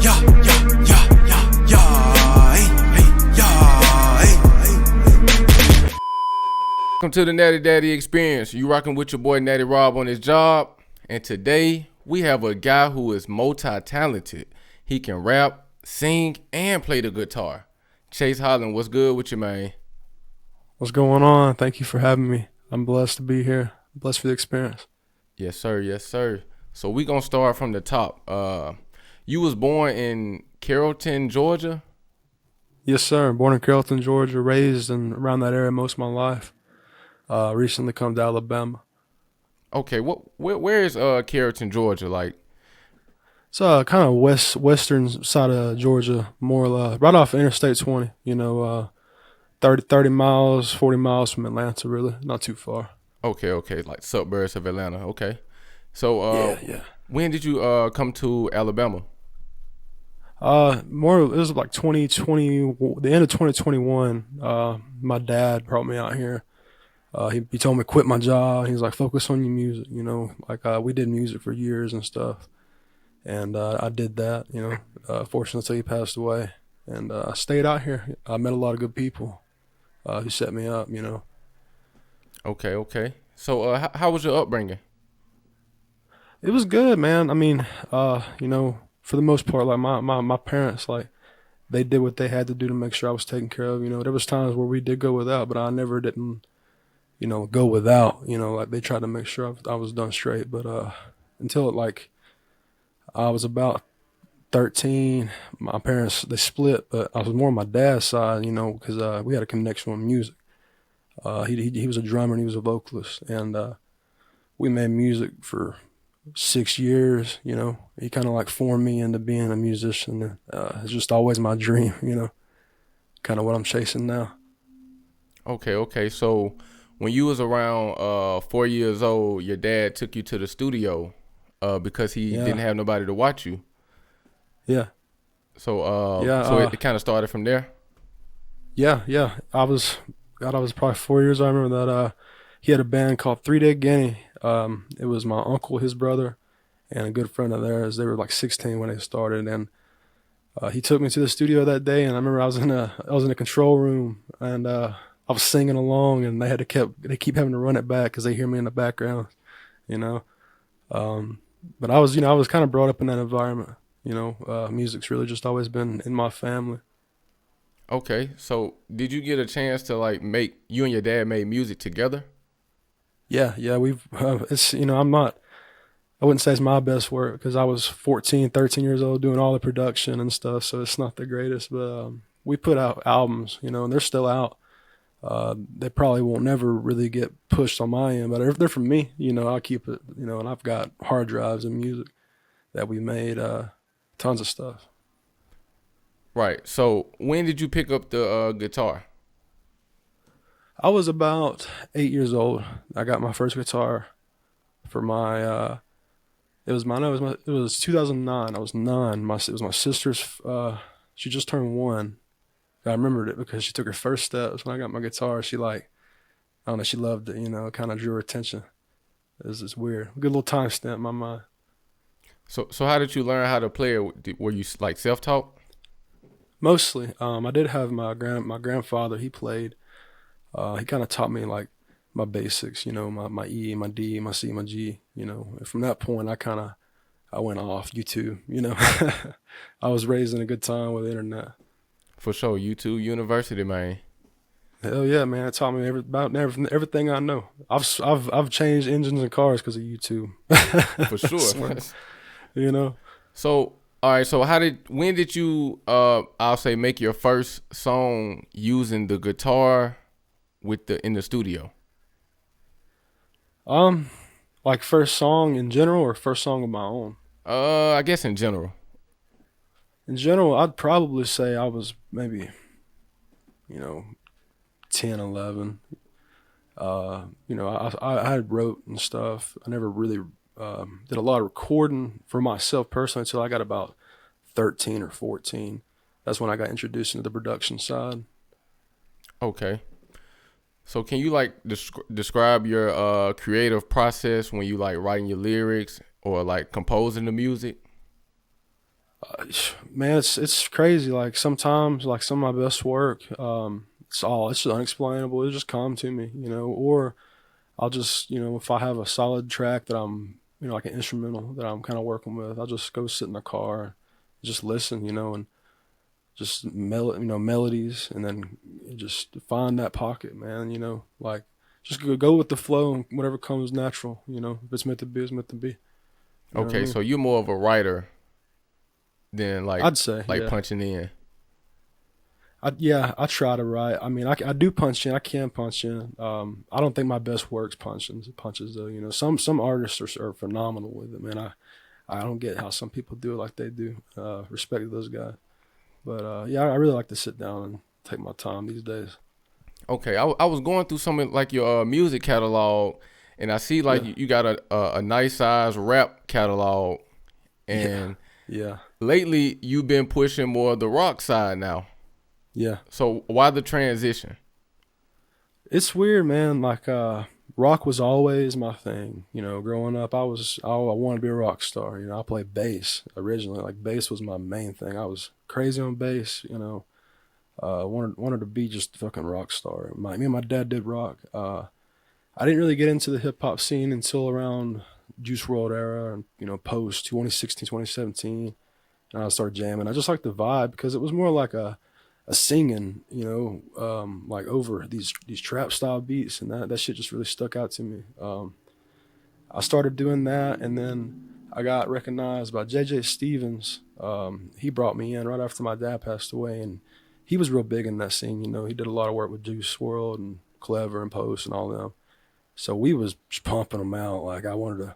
Yeah, yeah, yeah, yeah, yeah, hey, yeah, hey. Welcome to the Natty Daddy Experience. You rocking with your boy Natty Rob on his job. And today we have a guy who is multi-talented. He can rap, sing, and play the guitar. Chase Holland, what's good with you, man? What's going on? Thank you for having me. I'm blessed to be here. Blessed for the experience. Yes, sir. Yes, sir. So we gonna start from the top. You was born in Carrollton, Georgia? Yes, sir. Born in Carrollton, Georgia. Raised in around that area most of my life. Recently come to Alabama. Okay, where is Carrollton, Georgia? Like, It's kind of western side of Georgia, more right off of Interstate 20. 30 miles, 40 miles from Atlanta, really. Not too far. okay, like suburbs of Atlanta. Okay. So Yeah. when did you come to Alabama? It was like 2020, the end of 2021. My dad brought me out here. He told me to quit my job. He's like, focus on your music, we did music for years and stuff. And I did that, fortunately until he passed away. And I stayed out here. I met a lot of good people who set me up, Okay. So how was your upbringing? It was good, man. I mean, for the most part, like my parents, like they did what they had to do to make sure I was taken care of. There was times where we did go without, but I never didn't, go without, like they tried to make sure I was done straight. But until I was about 13, my parents, they split, but I was more on my dad's side, because we had a connection with music. He was a drummer and he was a vocalist, and we made music for 6 years. He kind of like formed me into being a musician. It's just always my dream, kind of what I'm chasing now. Okay. So when you was around 4 years old, your dad took you to the studio because he Yeah. didn't have nobody to watch you. Yeah. So Yeah. it kind of started from there. Yeah. I was probably 4 years. I remember that he had a band called 3 Day Guinea. It was my uncle, his brother, and a good friend of theirs. They were like 16 when they started, and he took me to the studio that day. And I remember I was in a control room, and I was singing along, and they keep having to run it back because they hear me in the background, you know. But I was kind of brought up in that environment. Music's really just always been in my family. Okay. So did you get a chance to you and your dad made music together? Yeah, we've, I wouldn't say it's my best work because I was 14, 13 years old doing all the production and stuff, so it's not the greatest, but we put out albums, and they're still out. They probably won't never really get pushed on my end, but if they're from me, I'll keep it, and I've got hard drives and music that we made, tons of stuff. Right. So when did you pick up the guitar? I was about 8 years old. I got my first guitar for it was 2009. I was 9. It was my sister's, she just turned 1. I remembered it because she took her first steps when I got my guitar. She I don't know, she loved it, it kind of drew her attention. It was just weird. Good little time stamp in my mind. So how did you learn how to play it? Were you self-taught? Mostly. I did have my grandfather, he played. He kind of taught me my basics, my E, my D, my C, my G, and from that point I went off YouTube, I was raised in a good time with the internet. For sure, YouTube University, man. Hell yeah, man! It taught me about everything I know. I've changed engines and cars because of YouTube. For sure. So all right. So when did you I'll say make your first song using the guitar in the studio? First song in general or first song of my own? I guess in general. In general, I'd probably say I was maybe, 10, 11. I had wrote and stuff. I never really did a lot of recording for myself personally until I got about 13 or 14. That's when I got introduced into the production side. Okay. So can you describe your creative process when you writing your lyrics or composing the music? Man, it's crazy. Like sometimes, like some of my best work, it's just unexplainable. It just come to me, or I'll just, if I have a solid track that I'm, like an instrumental that I'm kind of working with, I'll just go sit in the car, just listen, and just melodies, and then just find that pocket, man. Like just go with the flow and whatever comes natural. If it's meant to be, it's meant to be. You know what I Okay, mean? so you're more of a writer than I'd say, like yeah. punching in. Yeah, I try to write. I mean, I do punch in. I can punch in. I don't think my best work's punches though. Some artists are phenomenal with it, man. I don't get how some people do it like they do. Respect to those guys. But yeah, I really like to sit down and take my time these days. Okay, I was going through some of like your music catalog, and I see like Yeah, you got a nice size rap catalog, yeah, and yeah, lately you've been pushing more of the rock side now. yeah. So why the transition? It's weird, man. Like rock was always my thing. Growing up, I wanted to be a rock star. I played bass originally. Like bass was my main thing. I was crazy on bass. Wanted to be just a fucking rock star. Me and my dad did rock. I didn't really get into the hip hop scene until around Juice World era and post 2016, 2017. And I started jamming. I just liked the vibe because it was more like a singing, like over these trap style beats, and that shit just really stuck out to me. I started doing that, and then I got recognized by JJ Stevens. He brought me in right after my dad passed away, and he was real big in that scene. He did a lot of work with Juice World and Clever and Post and all them. So we was just pumping them out. Like I wanted to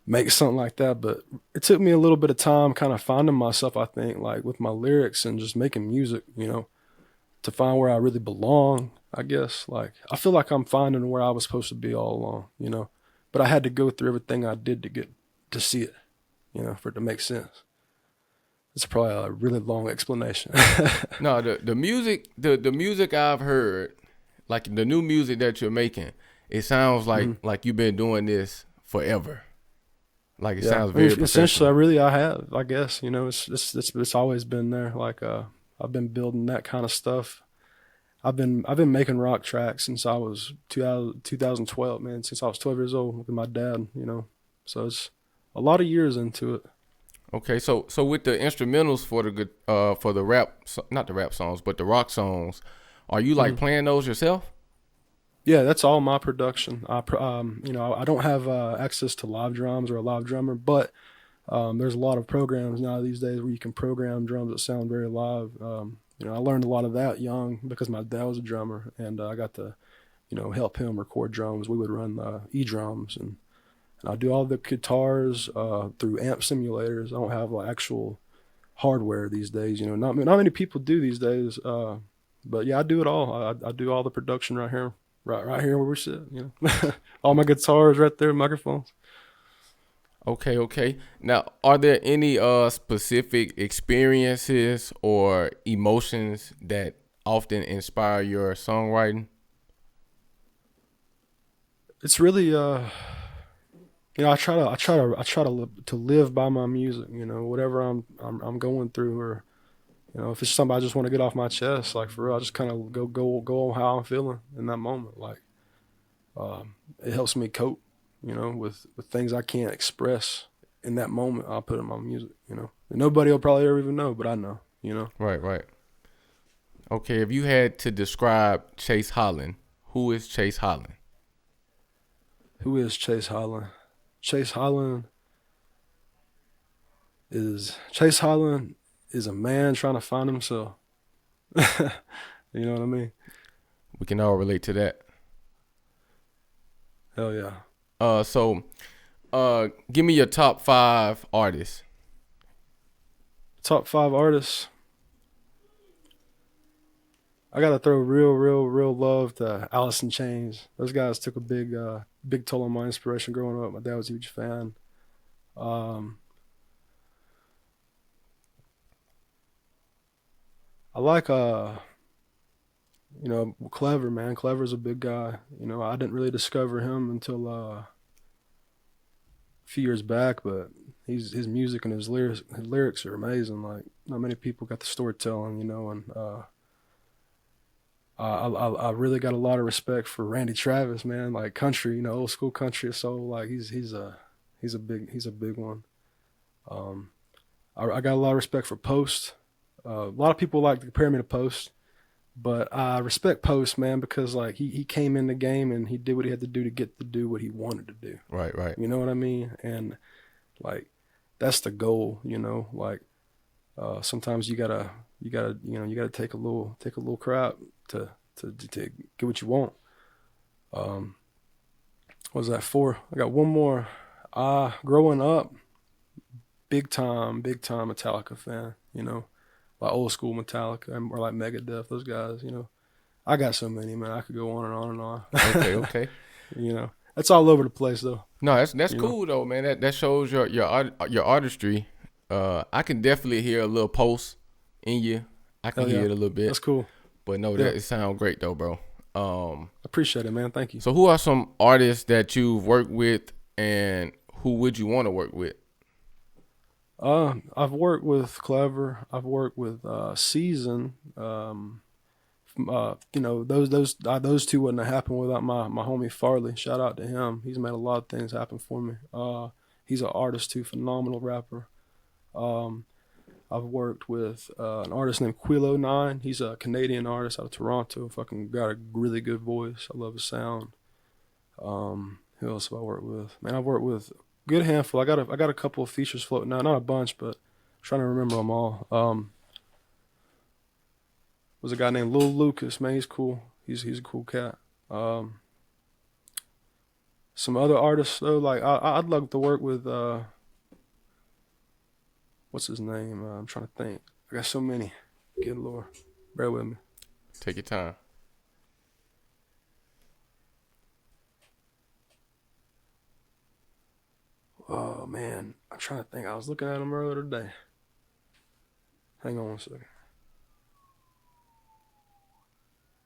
make something like that, but it took me a little bit of time kind of finding myself, I think, like with my lyrics and just making music, to find where I really belong, I guess. Like I feel like I'm finding where I was supposed to be all along. But I had to go through everything I did to get to see it, for it to make sense. It's probably a really long explanation. No, the music I've heard, like the new music that you're making, it sounds like Mhm. like you've been doing this forever. Like it Yeah, sounds I mean, very essentially, professional. I have, I guess. It's always been there. Like I've been building that kind of stuff. I've been making rock tracks since I was 2012, man. Since I was 12 years old with my dad. So it's a lot of years into it. Okay, so with the instrumentals for the for the not the rap songs, but the rock songs, are you like Mhm. playing those yourself? Yeah, that's all my production. I don't have access to live drums or a live drummer, but there's a lot of programs now these days where you can program drums that sound very live. I learned a lot of that young because my dad was a drummer, and I got to, help him record drums. We would run e-drums, and I do all the guitars through amp simulators. I don't have like actual hardware these days. Not many people do these days. But yeah, I do it all. I do all the production right here, right here where we're sitting. All my guitars right there, microphones. Okay, okay. Now, are there any specific experiences or emotions that often inspire your songwriting? It's really I try to live by my music. Whatever I'm going through, or if it's something I just want to get off my chest, like for real, I just kind of go on how I'm feeling in that moment. Like it helps me cope, with things I can't express in that moment. I'll put in my music. And nobody will probably ever even know, but I know. Right, right. Okay, if you had to describe Chase Holland, who is Chase Holland? Who is Chase Holland? Chase Holland Chase Holland is a man trying to find himself. You know what I mean? We can all relate to that. Hell yeah. So give me your top 5 artists. Top five artists. I gotta throw real love to Alice in Chains. Those guys took a big toll on my inspiration growing up. My dad was a huge fan. Um, I like Clever, man. Clever's a big guy. I didn't really discover him until a few years back, but his music and his lyrics are amazing. Like, not many people got the storytelling, and I really got a lot of respect for Randy Travis, man. Like country, old school country soul. Like he's a big one. I got a lot of respect for Post. A lot of people like to compare me to Post, but I respect Post, man, because like he came in the game and he did what he had to do to get to do what he wanted to do. Right. You know what I mean? And like that's the goal, Like sometimes you gotta take a little crap to get what you want. What was that for? I got one more. Growing up, big time Metallica fan, like old school Metallica or like Megadeth, those guys, I got so many, man. I could go on and on and on. Okay. That's all over the place though. No, that's cool though, man. That shows your artistry. I can definitely hear a little Post in you. I can hear it a little bit. That's cool. But no, it sounds great though, bro. Appreciate it, man. Thank you. So who are some artists that you've worked with, and who would you want to work with? I've worked with Clever. I've worked with Seezyn. Those two wouldn't have happened without my homie Farley. Shout out to him. He's made a lot of things happen for me. He's an artist too, phenomenal rapper. I've worked with an artist named Quilo9. He's a Canadian artist out of Toronto. Fucking got a really good voice. I love his sound. Who else have I worked with? Man, I've worked with a good handful. I got a couple of features floating out. Not a bunch, but I'm trying to remember them all. Was a guy named Lil Lucas. Man, he's cool. He's a cool cat. Some other artists though, like I'd love to work with. What's his name? I'm trying to think. I got so many. Good Lord. Bear with me. Take your time. Oh, man. I'm trying to think. I was looking at him earlier today. Hang on one second.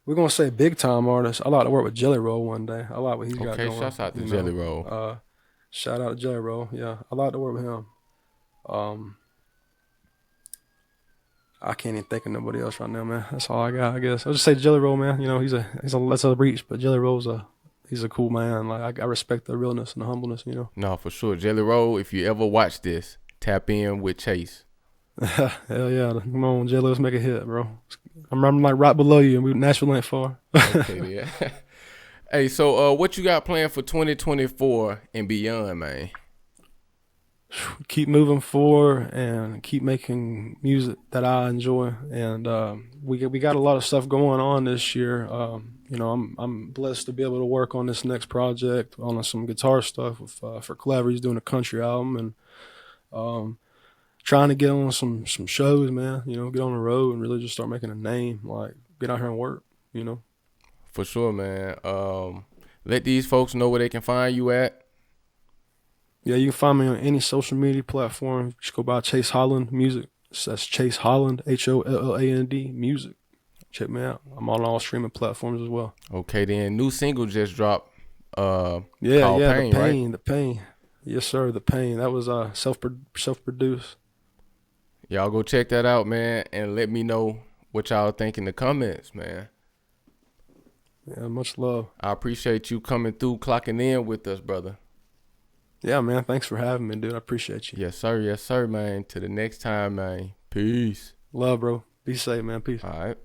We're going to say big time artists. I'd like to work with Jelly Roll one day. I like what he's got going. Okay, shouts out to Jelly Roll. Shout out to Jelly Roll. Yeah, I'd like to work with him. I can't even think of nobody else right now, man. That's all I got, I guess. I'll just say Jelly Roll, man. That's a reach, but Jelly Roll's he's a cool man. Like I respect the realness and the humbleness, No, for sure. Jelly Roll, if you ever watch this, tap in with Chase. Hell yeah. Come on, Jelly, let's make a hit, bro. I'm like right below you, and Nashville ain't far. Okay, yeah. Hey, so what you got planned for 2024 and beyond, man? Keep moving forward and keep making music that I enjoy. And we got a lot of stuff going on this year. I'm blessed to be able to work on this next project on some guitar stuff with for Clever. He's doing a country album, and trying to get on some shows, man. Get on the road and really just start making a name. Like get out here and work. For sure, man. Let these folks know where they can find you at. Yeah, you can find me on any social media platform. Just go by Chase Holland Music. That's Chase Holland, HOLLAND Music. Check me out. I'm on all streaming platforms as well. Okay, then new single just dropped. Yeah, Pain, the pain. Yes, sir, the pain. That was self-produced. Y'all go check that out, man, and let me know what y'all think in the comments, man. Yeah, much love. I appreciate you coming through, clocking in with us, brother. Yeah, man. Thanks for having me, dude. I appreciate you. Yes, sir. Yes, sir, man. To the next time, man. Peace. Love, bro. Be safe, man. Peace. All right.